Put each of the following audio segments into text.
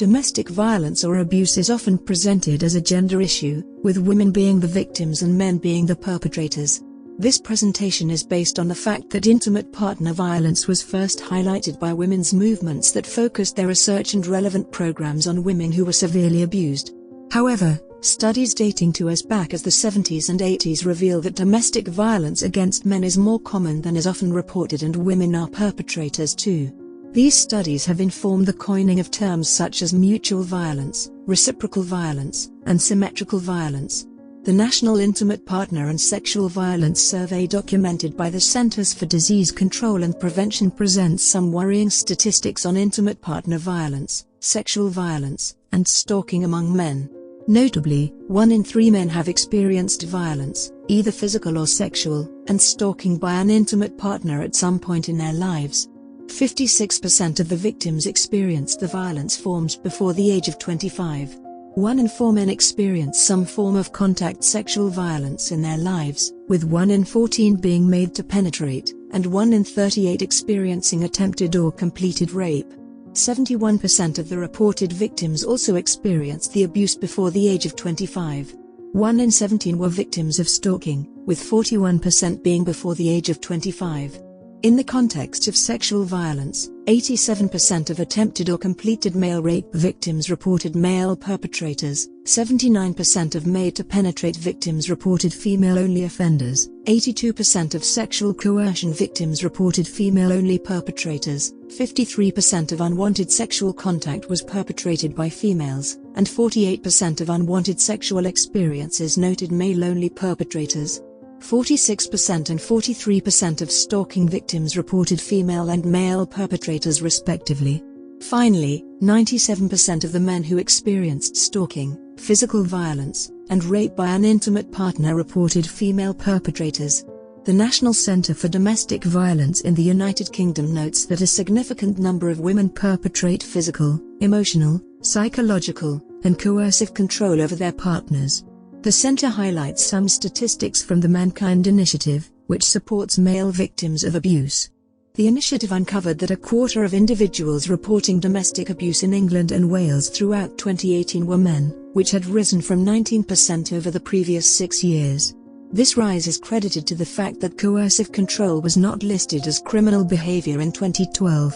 Domestic violence or abuse is often presented as a gender issue, with women being the victims and men being the perpetrators. This presentation is based on the fact that intimate partner violence was first highlighted by women's movements that focused their research and relevant programs on women who were severely abused. However, studies dating to as back as the 70s and 80s reveal that domestic violence against men is more common than is often reported, and women are perpetrators too. These studies have informed the coining of terms such as mutual violence, reciprocal violence, and symmetrical violence. The National Intimate Partner and Sexual Violence Survey documented by the Centers for Disease Control and Prevention presents some worrying statistics on intimate partner violence, sexual violence, and stalking among men. Notably, 1 in 3 men have experienced violence, either physical or sexual, and stalking by an intimate partner at some point in their lives. 56% of the victims experienced the violence forms before the age of 25. 1 in 4 men experience some form of contact sexual violence in their lives, with 1 in 14 being made to penetrate, and 1 in 38 experiencing attempted or completed rape. 71% of the reported victims also experienced the abuse before the age of 25. 1 in 17 were victims of stalking, with 41% being before the age of 25. In the context of sexual violence, 87% of attempted or completed male rape victims reported male perpetrators, 79% of made-to-penetrate victims reported female-only offenders, 82% of sexual coercion victims reported female-only perpetrators, 53% of unwanted sexual contact was perpetrated by females, and 48% of unwanted sexual experiences noted male-only perpetrators. 46% and 43% of stalking victims reported female and male perpetrators respectively. Finally, 97% of the men who experienced stalking, physical violence, and rape by an intimate partner reported female perpetrators. The National Centre for Domestic Violence in the United Kingdom notes that a significant number of women perpetrate physical, emotional, psychological, and coercive control over their partners. The Centre highlights some statistics from the Mankind Initiative, which supports male victims of abuse. The initiative uncovered that a quarter of individuals reporting domestic abuse in England and Wales throughout 2018 were men, which had risen from 19% over the previous 6 years. This rise is credited to the fact that coercive control was not listed as criminal behaviour in 2012.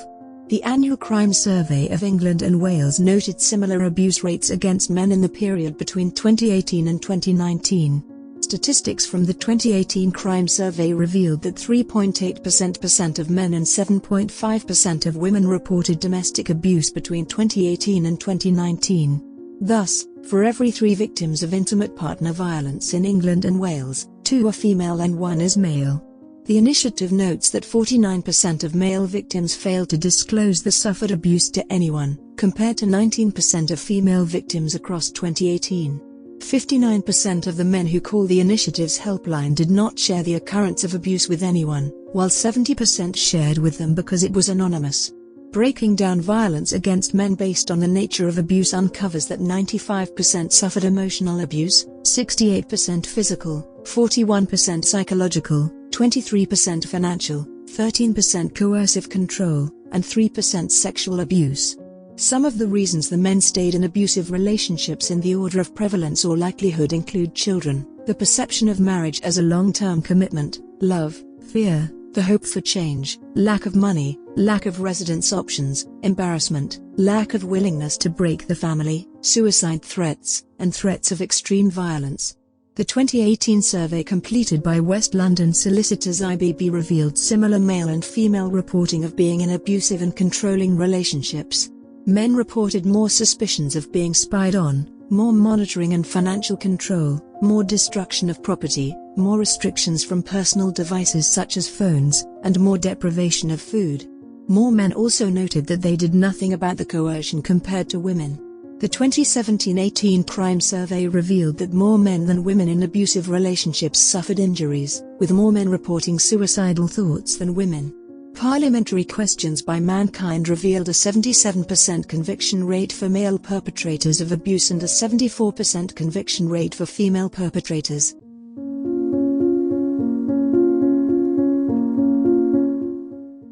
The Annual Crime Survey of England and Wales noted similar abuse rates against men in the period between 2018 and 2019. Statistics from the 2018 Crime Survey revealed that 3.8% of men and 7.5% of women reported domestic abuse between 2018 and 2019. Thus, for every 3 victims of intimate partner violence in England and Wales, 2 are female and 1 is male. The initiative notes that 49% of male victims failed to disclose the suffered abuse to anyone, compared to 19% of female victims across 2018. 59% of the men who called the initiative's helpline did not share the occurrence of abuse with anyone, while 70% shared with them because it was anonymous. Breaking down violence against men based on the nature of abuse uncovers that 95% suffered emotional abuse, 68% physical, 41% psychological, 23% financial, 13% coercive control, and 3% sexual abuse. Some of the reasons the men stayed in abusive relationships in the order of prevalence or likelihood include children, the perception of marriage as a long-term commitment, love, fear, the hope for change, lack of money, lack of residence options, embarrassment, lack of willingness to break the family, suicide threats, and threats of extreme violence. The 2018 survey completed by West London solicitors IBB revealed similar male and female reporting of being in abusive and controlling relationships. Men reported more suspicions of being spied on, more monitoring and financial control, more destruction of property, more restrictions from personal devices such as phones, and more deprivation of food. More men also noted that they did nothing about the coercion compared to women. The 2017-18 Crime Survey revealed that more men than women in abusive relationships suffered injuries, with more men reporting suicidal thoughts than women. Parliamentary questions by Mankind revealed a 77% conviction rate for male perpetrators of abuse and a 74% conviction rate for female perpetrators.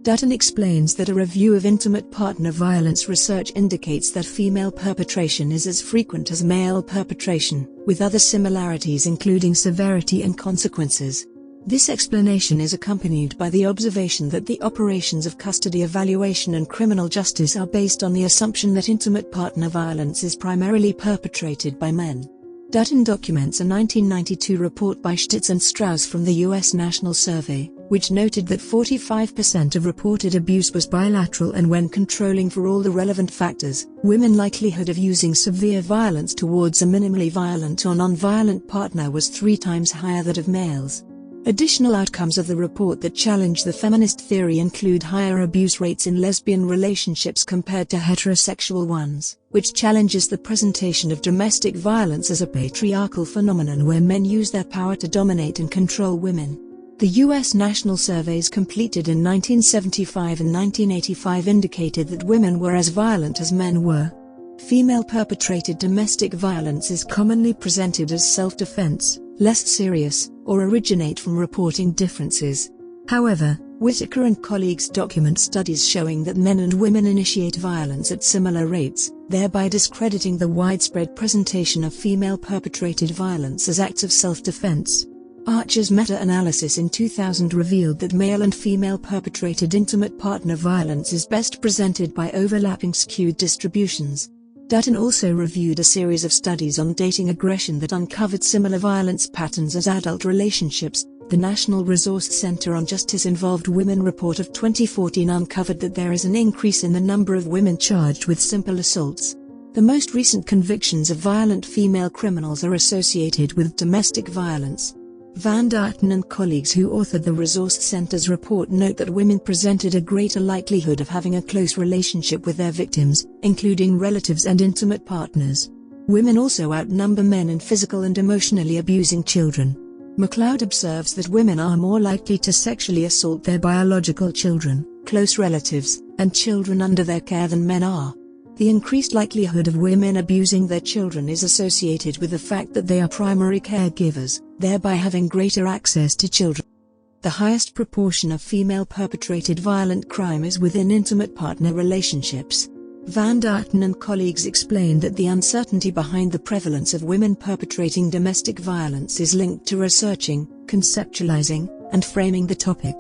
Dutton explains that a review of intimate partner violence research indicates that female perpetration is as frequent as male perpetration, with other similarities including severity and consequences. This explanation is accompanied by the observation that the operations of custody evaluation and criminal justice are based on the assumption that intimate partner violence is primarily perpetrated by men. Dutton documents a 1992 report by Stitz and Strauss from the U.S. National Survey, which noted that 45% of reported abuse was bilateral, and when controlling for all the relevant factors, women's likelihood of using severe violence towards a minimally violent or non-violent partner was 3 times higher than that of males. Additional outcomes of the report that challenge the feminist theory include higher abuse rates in lesbian relationships compared to heterosexual ones, which challenges the presentation of domestic violence as a patriarchal phenomenon where men use their power to dominate and control women. The U.S. national surveys completed in 1975 and 1985 indicated that women were as violent as men were. Female-perpetrated domestic violence is commonly presented as self-defense, less serious, or originate from reporting differences. However, Whitaker and colleagues document studies showing that men and women initiate violence at similar rates, thereby discrediting the widespread presentation of female-perpetrated violence as acts of self-defense. Archer's meta-analysis in 2000 revealed that male and female-perpetrated intimate partner violence is best presented by overlapping skewed distributions. Dutton also reviewed a series of studies on dating aggression that uncovered similar violence patterns as adult relationships. The National Resource Center on Justice-Involved Women report of 2014 uncovered that there is an increase in the number of women charged with simple assaults. The most recent convictions of violent female criminals are associated with domestic violence. Van Darten and colleagues who authored the Resource Center's report note that women presented a greater likelihood of having a close relationship with their victims, including relatives and intimate partners. Women also outnumber men in physical and emotionally abusing children. MacLeod observes that women are more likely to sexually assault their biological children, close relatives, and children under their care than men are. The increased likelihood of women abusing their children is associated with the fact that they are primary caregivers, thereby having greater access to children. The highest proportion of female-perpetrated violent crime is within intimate partner relationships. Van Darten and colleagues explain that the uncertainty behind the prevalence of women perpetrating domestic violence is linked to researching, conceptualizing, and framing the topic.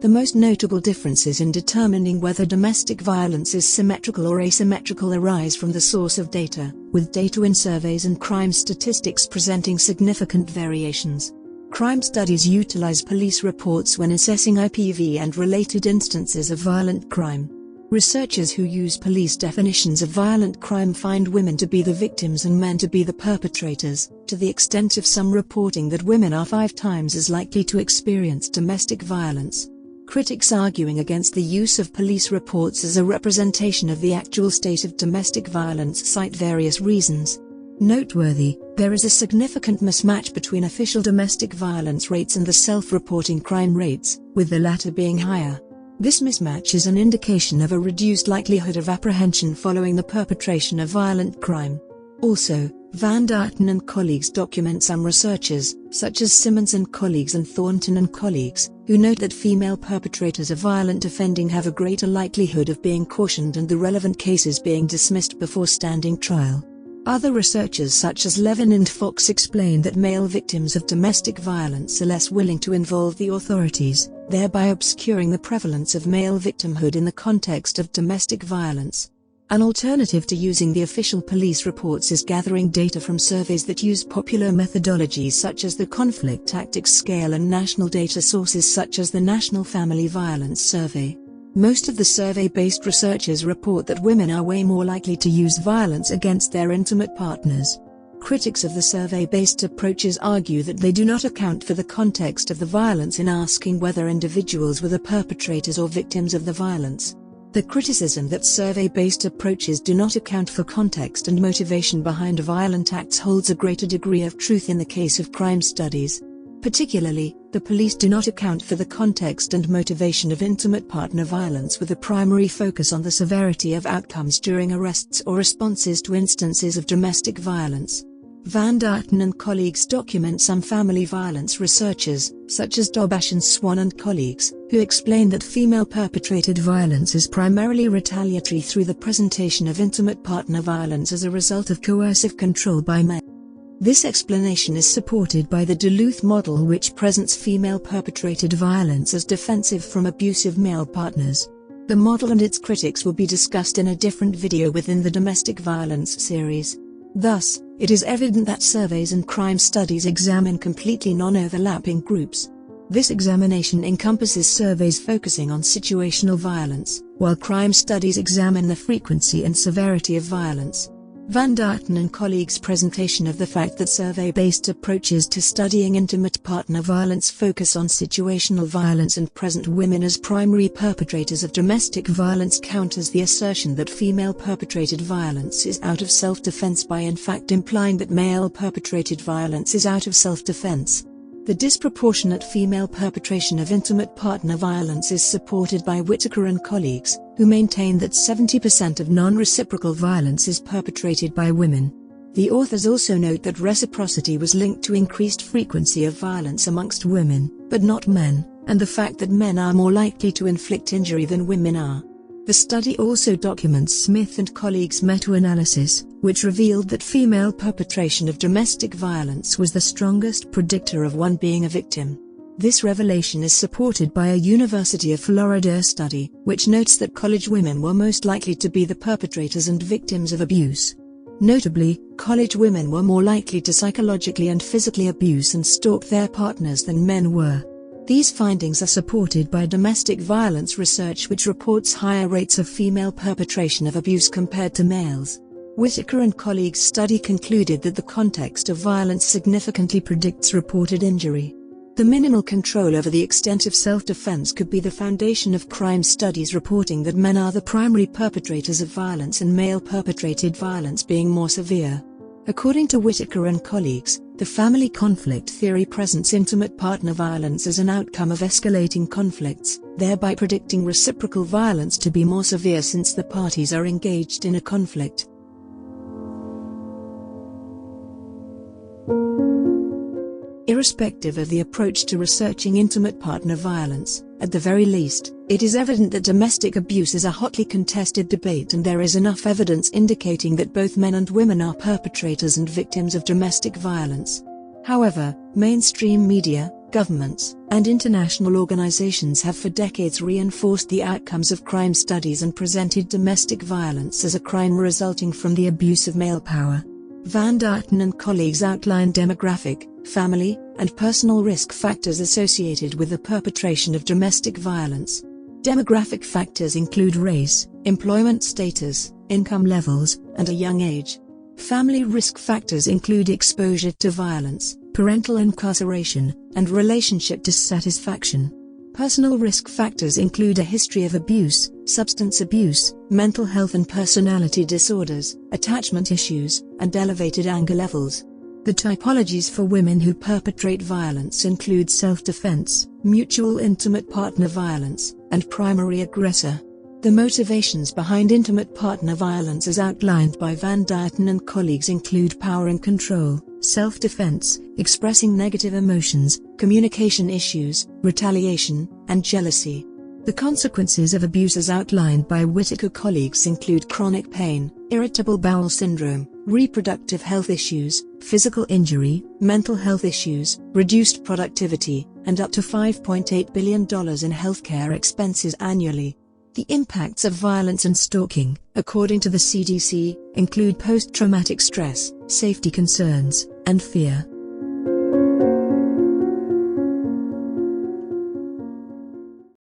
The most notable differences in determining whether domestic violence is symmetrical or asymmetrical arise from the source of data, with data in surveys and crime statistics presenting significant variations. Crime studies utilize police reports when assessing IPV and related instances of violent crime. Researchers who use police definitions of violent crime find women to be the victims and men to be the perpetrators, to the extent of some reporting that women are 5 times as likely to experience domestic violence. Critics arguing against the use of police reports as a representation of the actual state of domestic violence cite various reasons. Noteworthy, there is a significant mismatch between official domestic violence rates and the self-reporting crime rates, with the latter being higher. This mismatch is an indication of a reduced likelihood of apprehension following the perpetration of violent crime. Also, Van Darten and colleagues document some researchers, such as Simmons and colleagues and Thornton and colleagues, who note that female perpetrators of violent offending have a greater likelihood of being cautioned and the relevant cases being dismissed before standing trial. Other researchers such as Levin and Fox explain that male victims of domestic violence are less willing to involve the authorities, thereby obscuring the prevalence of male victimhood in the context of domestic violence. An alternative to using the official police reports is gathering data from surveys that use popular methodologies such as the Conflict Tactics Scale and national data sources such as the National Family Violence Survey. Most of the survey-based researchers report that women are way more likely to use violence against their intimate partners. Critics of the survey-based approaches argue that they do not account for the context of the violence in asking whether individuals were the perpetrators or victims of the violence. The criticism that survey-based approaches do not account for context and motivation behind violent acts holds a greater degree of truth in the case of crime studies. Particularly, the police do not account for the context and motivation of intimate partner violence with a primary focus on the severity of outcomes during arrests or responses to instances of domestic violence. Van Duyten and colleagues document some family violence researchers, such as Dobash and Swan and colleagues, who explain that female perpetrated violence is primarily retaliatory through the presentation of intimate partner violence as a result of coercive control by men. This explanation is supported by the Duluth model, which presents female perpetrated violence as defensive from abusive male partners. The model and its critics will be discussed in a different video within the domestic violence series. Thus, it is evident that surveys and crime studies examine completely non-overlapping groups. This examination encompasses surveys focusing on situational violence, while crime studies examine the frequency and severity of violence. Van Duyten and colleagues' presentation of the fact that survey-based approaches to studying intimate partner violence focus on situational violence and present women as primary perpetrators of domestic violence counters the assertion that female perpetrated violence is out of self-defense by in fact implying that male perpetrated violence is out of self-defense. The disproportionate female perpetration of intimate partner violence is supported by Whitaker and colleagues, who maintain that 70% of non-reciprocal violence is perpetrated by women. The authors also note that reciprocity was linked to increased frequency of violence amongst women, but not men, and the fact that men are more likely to inflict injury than women are. The study also documents Smith and colleagues' meta-analysis, which revealed that female perpetration of domestic violence was the strongest predictor of one being a victim. This revelation is supported by a University of Florida study, which notes that college women were most likely to be the perpetrators and victims of abuse. Notably, college women were more likely to psychologically and physically abuse and stalk their partners than men were. These findings are supported by domestic violence research, which reports higher rates of female perpetration of abuse compared to males. Whitaker and colleagues' study concluded that the context of violence significantly predicts reported injury. The minimal control over the extent of self-defense could be the foundation of crime studies reporting that men are the primary perpetrators of violence and male perpetrated violence being more severe. According to Whitaker and colleagues, the family conflict theory presents intimate partner violence as an outcome of escalating conflicts, thereby predicting reciprocal violence to be more severe since the parties are engaged in a conflict. Irrespective of the approach to researching intimate partner violence, at the very least, it is evident that domestic abuse is a hotly contested debate, and there is enough evidence indicating that both men and women are perpetrators and victims of domestic violence. However, mainstream media, governments, and international organizations have for decades reinforced the outcomes of crime studies and presented domestic violence as a crime resulting from the abuse of male power. Van Duyten and colleagues outline demographic, family, and personal risk factors associated with the perpetration of domestic violence. Demographic factors include race, employment status, income levels, and a young age. Family risk factors include exposure to violence, parental incarceration, and relationship dissatisfaction. Personal risk factors include a history of abuse, substance abuse, mental health and personality disorders, attachment issues, and elevated anger levels. The typologies for women who perpetrate violence include self-defense, mutual intimate partner violence, and primary aggressor. The motivations behind intimate partner violence as outlined by Van Duyten and colleagues include power and control, self-defense, expressing negative emotions, communication issues, retaliation, and jealousy. The consequences of abuse as outlined by Whitaker colleagues include chronic pain, irritable bowel syndrome, reproductive health issues, physical injury, mental health issues, reduced productivity, and up to $5.8 billion in healthcare expenses annually. The impacts of violence and stalking, according to the CDC, include post-traumatic stress, safety concerns, and fear.